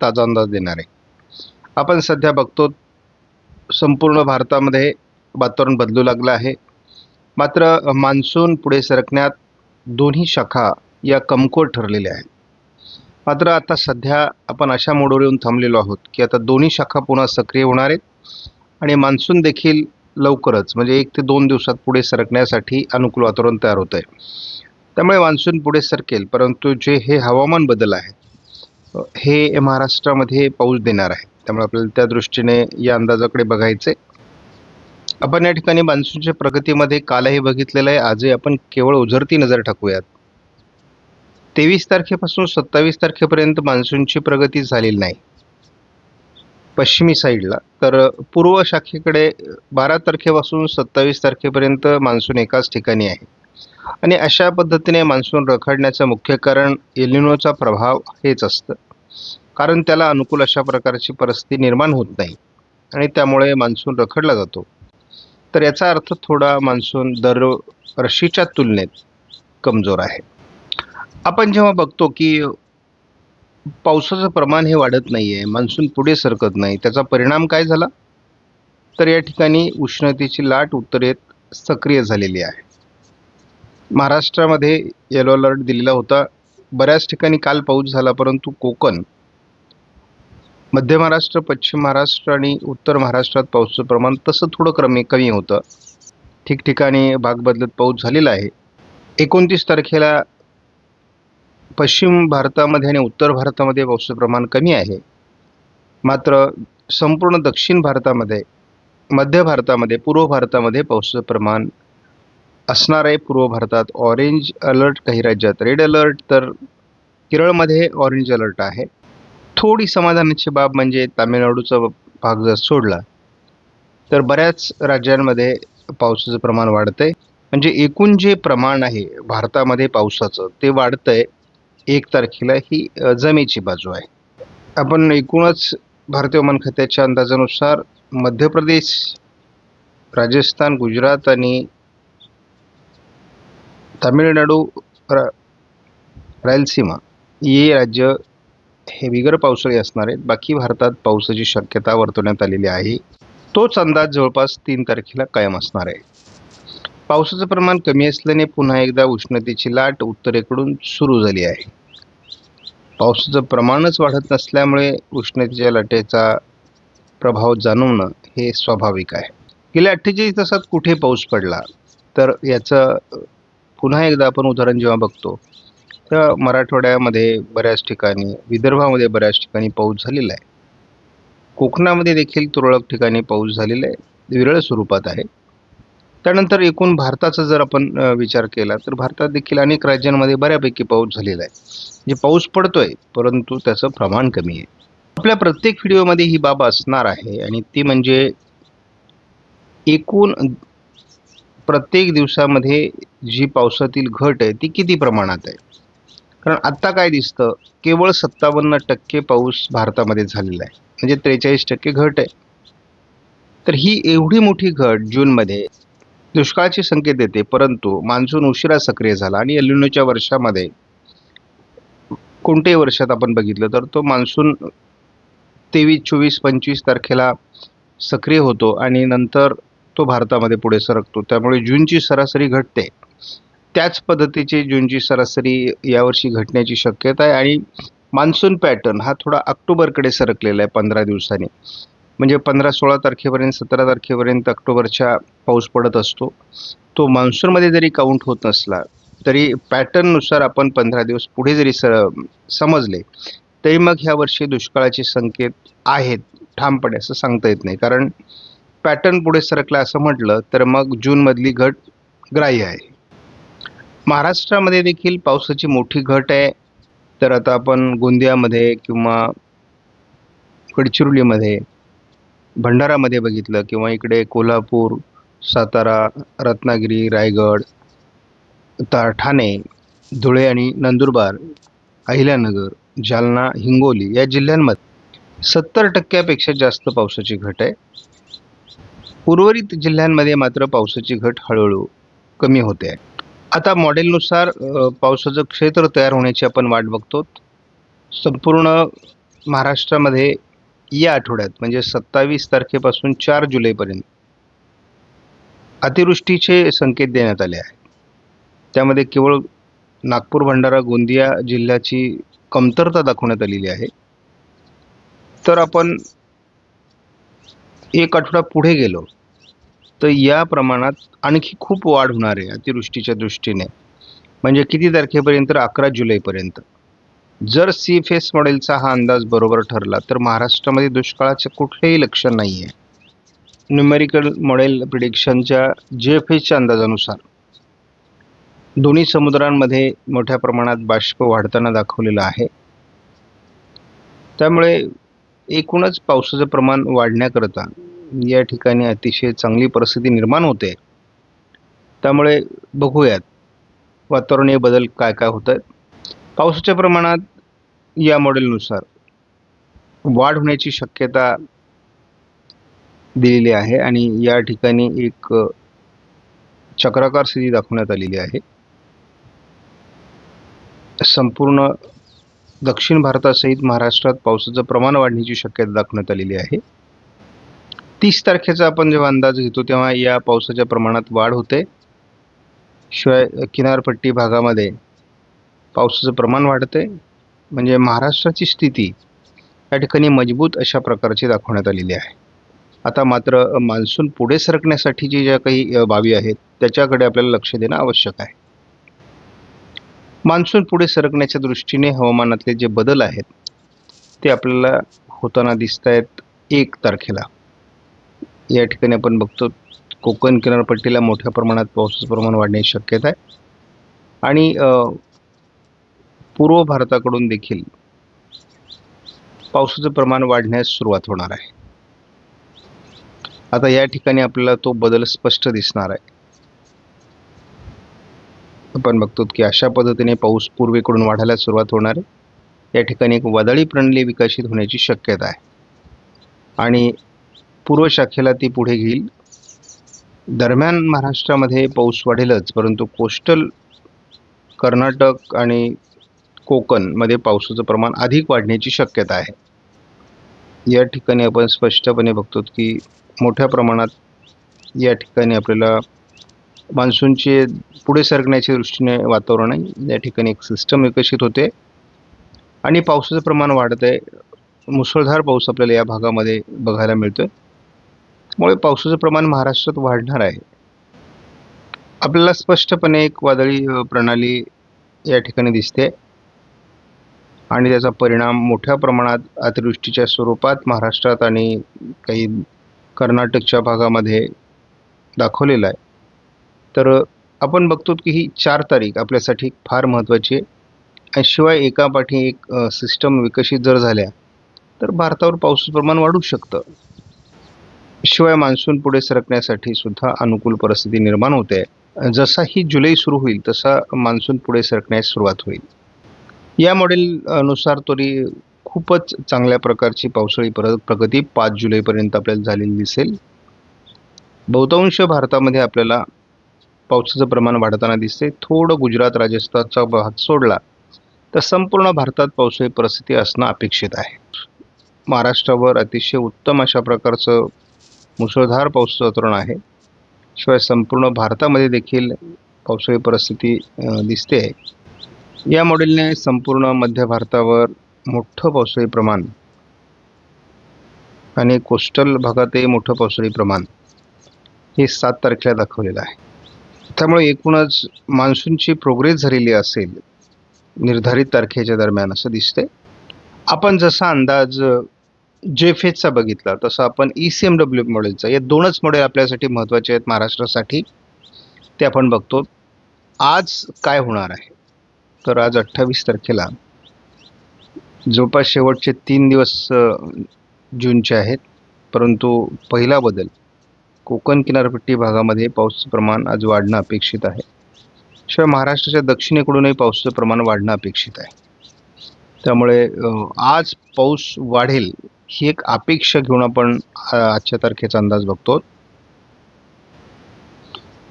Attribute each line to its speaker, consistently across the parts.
Speaker 1: ताजा अंदाज देणार आहे. आपण सध्या बघतो संपूर्ण भारतामध्ये वातावरण बदलू लागलं आहे. मात्र मान्सून पुढे सरकण्यात दोन्ही शाखा या कमकुवत ठरलेल्या आहेत. मात्र आता सध्या आपण अशा मोडवर येऊन थांबलेलो आहोत की आता दोन्ही शाखा पुन्हा सक्रिय होणार आहेत आणि मान्सून देखील लवकरच म्हणजे 1 ते 2 दिवसात पुढे सरकण्यासाठी अनुकूल वातावरण तयार होत आहे. त्यामुळे मान्सून पुढे सरकेल, परंतु जे हे हवामान बदल आहेत हे महाराष्ट्रामध्ये पाऊस देणार आहे. त्यामुळे आपल्याला त्या दृष्टीने या अंदाजाकडे बघायचे. आपण या ठिकाणी मान्सूनच्या प्रगतीमध्ये कालही बघितलेलं आहे, आजही आपण केवळ ओझरती नजर टाकूयात. 23 तारखेपासून 27 तारखेपर्यंत मान्सूनची प्रगती झालेली नाही पश्चिमी साईडला. तर पूर्व शाखेकडे 12 तारखेपासून 27 तारखेपर्यंत मान्सून एकाच ठिकाणी आहे आणि अशा पद्धतीने मान्सून रखडण्याचं मुख्य कारण एल निनोचा प्रभाव हेच असतं. कारण त्याला अनुकूल अशा प्रकारची परिस्थिती निर्माण होत नाही आणि त्यामुळे मान्सून रखडला जातो. तर याचा अर्थ थोडा मान्सून दरवर्षीच्या तुलनेत कमजोर आहे. आपण जेव्हा बघतो की पावसाचं प्रमाण हे वाढत नाही आहे, मान्सून पुढे सरकत नाही, त्याचा परिणाम काय झाला तर या ठिकाणी उष्णतेची लाट उत्तरेत सक्रिय झालेली आहे. महाराष्ट्रामध्ये येलो अलर्ट दिलेला होता. बऱ्याच ठिकाणी काल पाऊस झाला, परंतु कोकण, मध्य महाराष्ट्र, पश्चिम महाराष्ट्र आणि उत्तर महाराष्ट्रात पावसाचं प्रमाण तसं थोडं कमी होतं. ठिकठिकाणी भाग बदलत पाऊस झालेला आहे. 29 तारखेला पश्चिम भारतामध्ये आणि उत्तर भारतामध्ये पावसाचं प्रमाण कमी आहे. मात्र संपूर्ण दक्षिण भारतामध्ये, मध्य भारतामध्ये, पूर्व भारतामध्ये पावसाचं प्रमाण असणार आहे. पूर्व भारतात ऑरेंज अलर्ट, काही राज्यात रेड अलर्ट, तर केरळमध्ये ऑरेंज अलर्ट आहे. थोडी समाधानाची बाब म्हणजे तामिळनाडूचा भाग जर सोडला तर बऱ्याच राज्यांमध्ये पावसाचं प्रमाण वाढतंय. म्हणजे एकूण जे प्रमाण आहे भारतामध्ये पावसाचं ते वाढतंय. 1 तारखेला ही जमेची बाजू आहे. आपण एकूणच भारतीय हवामान खात्याच्या अंदाजानुसार मध्य प्रदेश, राजस्थान, गुजरात आणि तामिळनाडू, रायलसीमा ही राज्य हे बिगर पावसाळी असणार आहेत. बाकी भारतात पावसाची शक्यता वर्तवण्यात आलेली आहे. तोच अंदाज जवळपास 3 तारखेला कायम असणार आहे. पावसाचं प्रमाण कमी असल्याने पुन्हा एकदा उष्णतेची लाट उत्तरेकडून सुरू झाली आहे. पावसाचं प्रमाणच वाढत नसल्यामुळे उष्णतेच्या लाटेचा प्रभाव जाणवणं हे स्वाभाविक आहे. गेल्या 48 तासात कुठे पाऊस पडला तर याचं पुन्हा एकदा आपण उदाहरण जेव्हा बघतो तर मराठवाड्यामध्ये बऱ्याच ठिकाणी, विदर्भामध्ये बऱ्याच ठिकाणी पाऊस झालेला आहे. कोकणामध्ये देखील तुरळक ठिकाणी पाऊस झालेला आहे, विरळ स्वरूपात आहे. त्यानंतर एकूण भारताचा जर आपण विचार केला तर भारतात देखील अनेक राज्यांमध्ये बऱ्यापैकी पाऊस झालेला आहे. म्हणजे पाऊस पडतोय, परंतु त्याचं प्रमाण कमी आहे. आपल्या प्रत्येक व्हिडिओमध्ये ही बाब असणार आहे आणि ती म्हणजे एकूण प्रत्येक दिवसामध्ये जी पावसातील घट आहे ती किती प्रमाणात आहे. कारण आत्ता काय दिसतं, केवळ 57% पाऊस भारतामध्ये झालेला आहे, म्हणजे 43% घट आहे. तर ही एवढी मोठी घट जूनमध्ये दुष्काळाचे संकेत देते, परंतु मान्सून उशिरा सक्रिय झाला आणि एल निनोच्या वर्षामध्ये कोणत्याही वर्षात आपण बघितलं तर तो मान्सून 23, 24, 25 तारखेला सक्रिय होतो आणि नंतर तो भारतामध्ये पुढे सरकतो. त्यामुळे जूनची सरासरी घटते. त्याच पद्धतीची जूनची सरासरी यावर्षी घटण्याची शक्यता आहे आणि मान्सून पॅटर्न हा थोडा ऑक्टोबरकडे सरकलेला आहे 15 दिवसांनी. म्हणजे 15-16 तारखेपर्यंत, 17 तारखेपर्यंत ऑक्टोबरच्या पाऊस पडत असतो. तो मान्सूनमध्ये जरी काउंट होत नसला तरी पॅटर्ननुसार आपण 15 दिवस पुढे जरी समजले तरी मग ह्या वर्षी दुष्काळाचे संकेत आहेत ठामपणे असं सांगता येत नाही. कारण पॅटर्न पुढे सरकला असं म्हटलं तर मग जूनमधली घट ग्राह्य आहे. महाराष्ट्रामध्ये देखील पावसाची मोठी घट आहे. तर आता आपण गोंदियामध्ये किंवा गडचिरोलीमध्ये, भंडारामध्ये बघितलं किंवा इकडे कोल्हापूर, सातारा, रत्नागिरी, रायगड, ठाणे, धुळे आणि नंदुरबार, अहिल्यानगर, जालना, हिंगोली या जिल्ह्यांमध्ये 70% जास्त पावसाची घट आहे. उर्वरित जिल्ह्यांमध्ये मात्र पावसाची घट हळूहळू कमी होते आहे. आता मॉडेलनुसार पावसाचं क्षेत्र तयार होण्याची आपण वाट बघतो. संपूर्ण महाराष्ट्रामध्ये या आठवड्यात म्हणजे 27 तारखेपासून 4 जुलैपर्यंत अतिवृष्टीचे संकेत देण्यात आले आहेत. त्यामध्ये केवळ नागपूर, भंडारा, गोंदिया जिल्ह्याची कमतरता दाखवण्यात आलेली आहे. तर आपण एक आठवडा पुढे गेलो तर या प्रमाणात आणखी खूप वाढ होणार आहे अतिवृष्टीच्या दृष्टीने. म्हणजे किती तारखेपर्यंत? 11 जुलैपर्यंत. जर सी फेस मॉडेलचा हा अंदाज बरोबर ठरला तर महाराष्ट्रामध्ये दुष्काळाचे कुठलेही लक्षण नाही आहे. न्यूमेरिकल मॉडेल प्रिडिक्शनच्या GFSच्या अंदाजानुसार दोन्ही समुद्रांमध्ये मोठ्या प्रमाणात बाष्प वाढताना दाखवलेलं आहे. त्यामुळे एकूणच पावसाचं प्रमाण वाढण्याकरता या ठिकाणी अतिशय चांगली परिस्थिती निर्माण होते. त्यामुळे बघूयात वातावरणीय बदल काय काय होत आहेत. पावसाच्या प्रमाणात या मॉडेलनुसार वाढ होण्याची शक्यता दिलेली आहे आणि या ठिकाणी एक चक्राकार स्थिती दाखवण्यात आलेली आहे. संपूर्ण दक्षिण भारतासहित महाराष्ट्रात पावसाचं प्रमाण वाढण्याची शक्यता दाखवण्यात आलेली आहे. 30 तारखेचा आपण जेव्हा अंदाज घेतो तेव्हा या पावसाच्या प्रमाणात वाढ होते. शिवाय किनारपट्टी भागामध्ये पावसाचं प्रमाण वाढते. म्हणजे महाराष्ट्राची स्थिती या ठिकाणी मजबूत अशा प्रकारची दाखवण्यात आलेली आहे. आता मात्र मान्सून पुढे सरकण्यासाठीची ज्या काही बाबी आहेत त्याच्याकडे आपल्याला लक्ष देणं आवश्यक आहे. मान्सून पुढे सरकण्याच्या दृष्टीने हवामानातले जे बदल आहेत ते आपल्याला होताना दिसत आहेत. 1 तारखेला या ठिकाणी आपण बघतो कोकण किनारपट्टीला मोठ्या प्रमाणात पावसाचं प्रमाण वाढण्याची शक्यता आहे आणि पूर्व भारताकडून देखील पावसाचं प्रमाण वाढण्यास सुरुवात होणार आहे. आता या ठिकाणी आपल्याला तो बदल स्पष्ट दिसणार आहे. आपण बघतो की अशा पद्धतीने पाऊस पूर्वेकडून वाढायला सुरुवात होणार आहे. या ठिकाणी एक वादळी प्रणाली विकसित होण्याची शक्यता आहे आणि पूर्व शाखेला ती पुढे घेईल. दरम्यान महाराष्ट्रामध्ये पाऊस वाढेलच, परंतु कोस्टल कर्नाटक आणि कोकणमध्ये पावसाचं प्रमाण अधिक वाढण्याची शक्यता आहे. या ठिकाणी आपण स्पष्टपणे बघतो की मोठ्या प्रमाणात या ठिकाणी आपल्याला मान्सूनचे पुढे सरकण्याच्या दृष्टीने वातावरण आहे. या ठिकाणी एक सिस्टम विकसित होते आणि पावसाचं प्रमाण वाढत आहे. मुसळधार पाऊस आपल्याला या भागामध्ये बघायला मिळतोय. त्यामुळे पावसाचं प्रमाण महाराष्ट्रात वाढणार आहे. आपल्याला स्पष्टपणे एक वादळी प्रणाली या ठिकाणी दिसते आणि त्याचा परिणाम मोठ्या प्रमाणात अतिवृष्टीच्या स्वरूपात महाराष्ट्रात आणि काही कर्नाटकच्या भागामध्ये दाखवलेला आहे. तर आपण बघतो की ही 4 तारीख आपल्यासाठी फार महत्त्वाची आहे आणि शिवाय एकापाठी एक सिस्टम विकसित जर झाल्या तर भारतावर पावसाचं प्रमाण वाढू शकतं. शिवाय मान्सून पुढे सरकण्यासाठी सुद्धा अनुकूल परिस्थिती निर्माण होते. जसा ही जुलै सुरू होईल तसा मान्सून पुढे सरकण्यास सुरुवात होईल. या मॉडेलनुसार तरी खूपच चांगल्या प्रकारची पावसाळी प्रगती 5 जुलैपर्यंत आपल्याला झालेली दिसेल. बहुतांश भारतामध्ये आपल्याला पावसाचं प्रमाण वाढताना दिसते. थोडं गुजरात, राजस्थानचा भाग सोडला तर संपूर्ण भारतात पावसाळी परिस्थिती असणं अपेक्षित आहे. महाराष्ट्रावर अतिशय उत्तम अशा प्रकारचं मुसळधार पावसाचं वातावरण आहे. शिवाय संपूर्ण भारतामध्ये देखील पावसाळी परिस्थिती दिसते. या मॉडेलने संपूर्ण मध्य भारतावर मोठं पावसाळी प्रमाण आणि कोस्टल भागातही मोठं पावसाळी प्रमाण हे 7 तारखेला दाखवलेलं आहे. त्यामुळे एकूणच मान्सूनची प्रोग्रेस झालेली असेल निर्धारित तारखेच्या दरम्यान असं दिसते. आपण जसा अंदाज JFSचा बघितला तसा आपण ECMW मॉडेलचा, या 2च मॉडेल आपल्यासाठी महत्त्वाचे आहेत महाराष्ट्रासाठी. ते आपण बघतो. आज काय होणार आहे तर आज 28 तारखेला जवळपास शेवटचे 3 दिवस जूनचे आहेत, परंतु पहिला बदल कोकण किनारपट्टी भागामध्ये पावसाचं प्रमाण आज वाढणं अपेक्षित आहे. शिवाय महाराष्ट्राच्या दक्षिणेकडूनही पावसाचं प्रमाण वाढणं अपेक्षित आहे. त्यामुळे आज पाऊस वाढेल ही एक अपेक्षा घेऊन आपण आजच्या तारखेचा अंदाज बघतो.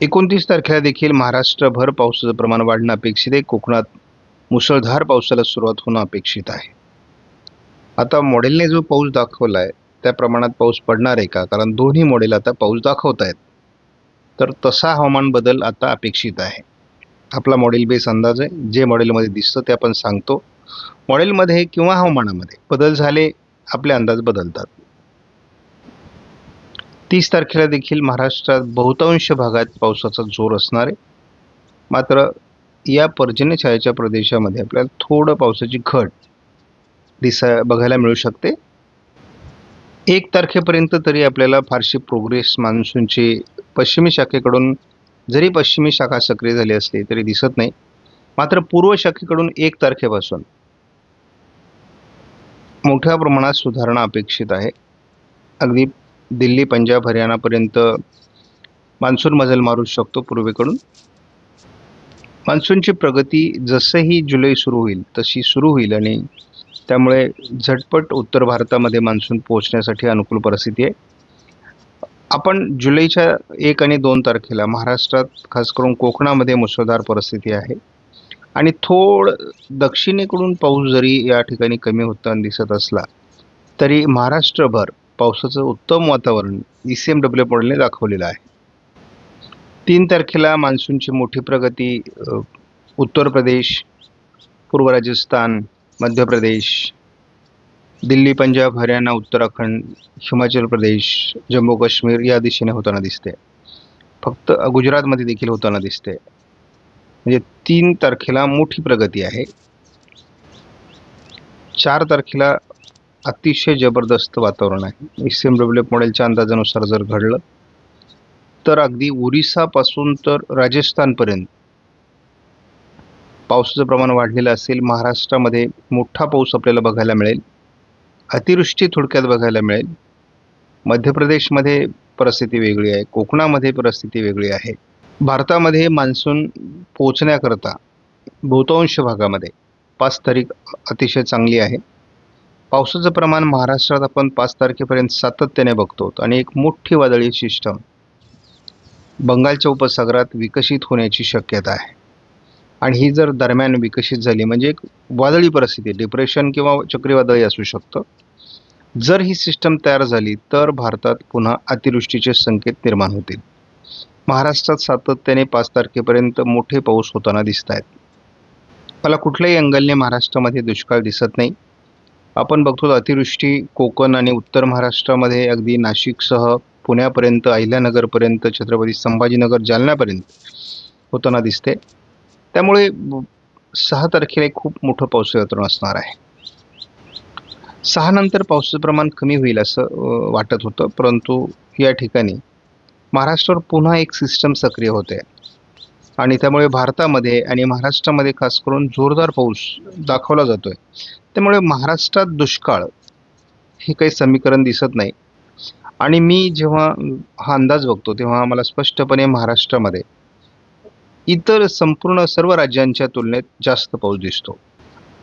Speaker 1: 29 तारखेला देखील महाराष्ट्रभर पावसाचं प्रमाण वाढणं अपेक्षित आहे. कोकणात मुसळधार पावसाला सुरुवात होणं अपेक्षित आहे. आता मॉडेलने जो पाऊस दाखवला आहे त्या प्रमाणात पाऊस पडणार आहे का? कारण दोन्ही मॉडेल आता पाऊस दाखवत आहेत. तर तसा हवामान बदल आता अपेक्षित आहे. आपला मॉडेल बेस अंदाज आहे. जे मॉडेलमध्ये दिसतं ते आपण सांगतो. मॉडेलमध्ये किंवा हवामानामध्ये बदल झाले, आपले अंदाज बदलतात. 30 तारखेला देखील महाराष्ट्रात बहुतांश भागात पावसाचा जोर असणार आहे. मात्र या पर्जन्यछायेच्या प्रदेशामध्ये आपल्याला थोडं पावसाची घट बघायला मिळू शकते. 1 तारखेपर्यंत तरी आपल्याला फारशी प्रोग्रेस मान्सूनची पश्चिमी शाखेकडून जरी पश्चिमी शाखा सक्रिय झाली असली तरी दिसत नाही. मात्र पूर्व शाखेकडून 1 तारखेपासून मोठ्या प्रमाणात सुधारणा अपेक्षित आहे. अगदी दिल्ली, पंजाब, हरियाणापर्यंत मान्सून मजल मारू शकतो पूर्वेकडून. मान्सूनची प्रगती जसंही जुलै सुरू होईल तशी सुरू होईल आणि त्यामुळे झटपट उत्तर भारतामध्ये मान्सून पोहोचण्यासाठी अनुकूल परिस्थिती आहे. आपण जुलैच्या 1 आणि 2 तारखेला महाराष्ट्रात खास करून कोकणामध्ये मुसळधार परिस्थिती आहे आणि दक्षिणेकडून पाऊस जरी या ठिकाणी कमी होताना दिसत असला तरी महाराष्ट्रभर पावसाचं उत्तम वातावरण ECMW मॉडेलने दाखवलेलं आहे. 3 तारखेला मान्सूनची मोठी प्रगती उत्तर प्रदेश, पूर्व राजस्थान, मध्य प्रदेश, दिल्ली, पंजाब, हरियाणा, उत्तराखंड, हिमाचल प्रदेश, जम्मू काश्मीर या दिशेने होताना दिसते. फक्त गुजरातमध्ये देखील होताना दिसते. म्हणजे 3 तारखेला मोठी प्रगती आहे. 4 तारखेला अतिशय जबरदस्त वातावरण आहे. ECMW मॉडेलच्या अंदाजानुसार जर घडलं तर अगदी ओरिसापासून तर राजस्थानपर्यंत पावसाचं प्रमाण वाढलेलं असेल. महाराष्ट्रामध्ये मोठा पाऊस आपल्याला बघायला मिळेल. अतिवृष्टी थोडक्यात बघायला मिळेल. मध्य प्रदेशमध्ये परिस्थिती वेगळी आहे. कोकणामध्ये परिस्थिती वेगळी आहे. भारतामध्ये मान्सून पोहोचण्याकरता बहुतांश भागामध्ये 5 तारीख अतिशय चांगली आहे. पावसाचं प्रमाण महाराष्ट्रात आपण 5 तारखेपर्यंत सातत्याने बघतो आणि एक मोठी वादळी सिस्टम बंगालच्या उपसागरात विकसित होण्याची शक्यता आहे. आणि ही जर दरम्यान विकसित झाली म्हणजे एक वादळी परिस्थिती, डिप्रेशन किंवा चक्रीवादळी असू शकतं. जर ही सिस्टम तयार झाली तर भारतात पुन्हा अतिवृष्टीचे संकेत निर्माण होतील. महाराष्ट्रात सातत्याने 5 तारखेपर्यंत मोठे पाऊस होताना दिसत आहेत. मला कुठल्याही अँगलने महाराष्ट्रामध्ये दुष्काळ दिसत नाही. आपण बघतो अतिवृष्टी कोकण आणि उत्तर महाराष्ट्रामध्ये अगदी नाशिकसह पुण्यापर्यंत, अहिल्यानगरपर्यंत, छत्रपती संभाजीनगर, जालन्यापर्यंत होताना दिसते. त्यामुळे 6 तारखेला एक खूप मोठं पावसाचं वातावरण असणार आहे. 6 नंतर पावसाचं प्रमाण कमी होईल असं वाटत होतं, परंतु या ठिकाणी महाराष्ट्रावर पुन्हा एक सिस्टम सक्रिय होते आणि त्यामुळे भारतामध्ये आणि महाराष्ट्रामध्ये खास करून जोरदार पाऊस दाखवला जातोय. त्यामुळे महाराष्ट्रात दुष्काळ हे काही समीकरण दिसत नाही. आणि मी जेव्हा हा अंदाज बघतो तेव्हा मला स्पष्टपणे महाराष्ट्रामध्ये इतर संपूर्ण सर्व राज्यांच्या तुलनेत जास्त पाऊस दिसतो.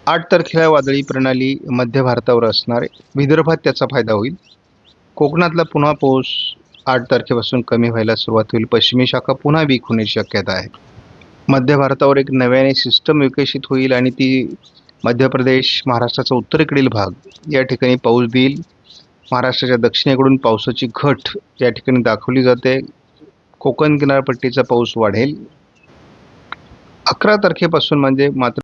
Speaker 1: 8 तारखेला वादळी प्रणाली मध्य भारतावर असणार आहे. विदर्भात त्याचा फायदा होईल. कोकणातला पुन्हा पाऊस 8 तारखेपासून कमी व्हायला सुरुवात होईल. पश्चिमी शाखा पुन्हा वीक होण्याची शक्यता आहे. मध्य भारतावर एक नव्याने सिस्टम विकसित होईल आणि ती मध्य प्रदेश, महाराष्ट्राचा उत्तरेकडील भाग या ठिकाणी पाऊस देईल. महाराष्ट्राच्या दक्षिणेकडून पावसाची घट या ठिकाणी दाखवली जाते. कोकण किनारपट्टीचा पाऊस वाढेल. 11 तारखेपासून म्हणजे मात्र